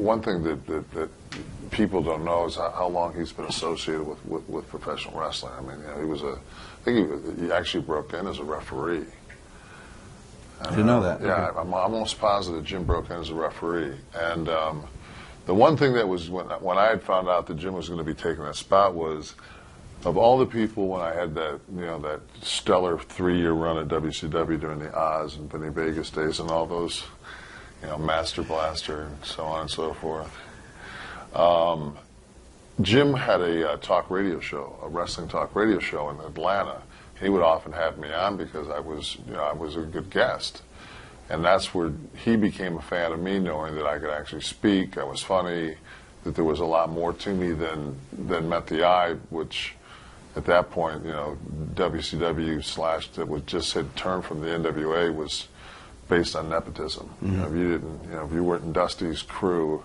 one thing that people don't know is how long he's been associated with professional wrestling. I mean, I think he actually broke in as a referee. I didn't know that. Yeah, Okay. I'm almost positive Jim broke in as a referee. And the one thing that was, when I had found out that Jim was going to be taking that spot was, of all the people, when I had that, that stellar 3-year run at WCW during the Oz and Vinny Vegas days and all those, Master Blaster and so on and so forth, Jim had a talk radio show, a wrestling talk radio show in Atlanta. He would often have me on because I was a good guest. And that's where he became a fan of me, knowing that I could actually speak, I was funny, that there was a lot more to me than met the eye, which at that point, WCW / that was just had turned from the NWA was based on nepotism. Mm-hmm. If you weren't in Dusty's crew,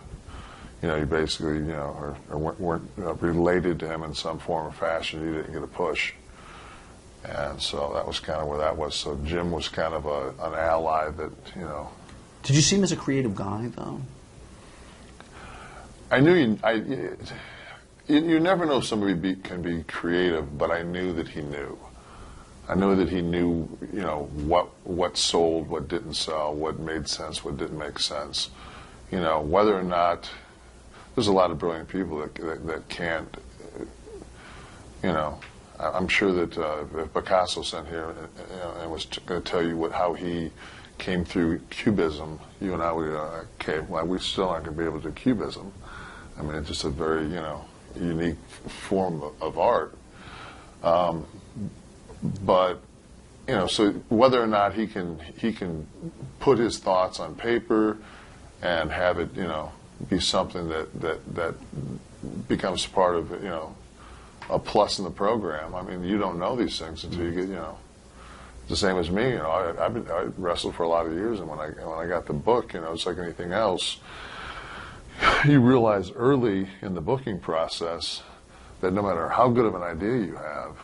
you basically, or weren't related to him in some form or fashion, you didn't get a push. And so that was kind of where that was. So Jim was kind of an ally that, Did you see him as a creative guy, though? I knew you never know if somebody can be creative, but I knew that he knew. I knew that he knew, what sold, what didn't sell, what made sense, what didn't make sense. Whether or not there's a lot of brilliant people that can't, I'm sure that if Picasso sent here and was going to tell you how he came through Cubism, you and I would okay, well, we still aren't going to be able to do Cubism. I mean, it's just a very, unique form of art. But, so whether or not he can put his thoughts on paper and have it, be something that becomes part of, a plus in the program. I mean, you don't know these things until you get, the same as me. I wrestled for a lot of years, and when I got the book, it's like anything else. You realize early in the booking process that no matter how good of an idea you have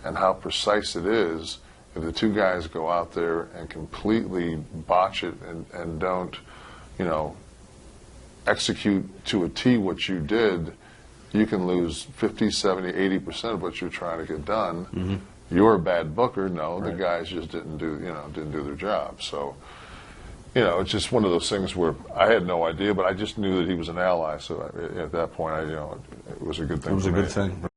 and how precise it is, if the two guys go out there and completely botch it and don't, execute to a T what you did, you can lose 50, 70, 80% of what you're trying to get done. Mm-hmm. You're a bad booker. No, right. The guys just didn't do their job. So, it's just one of those things where I had no idea, but I just knew that he was an ally. So at that point, it was a good thing. It was a good thing.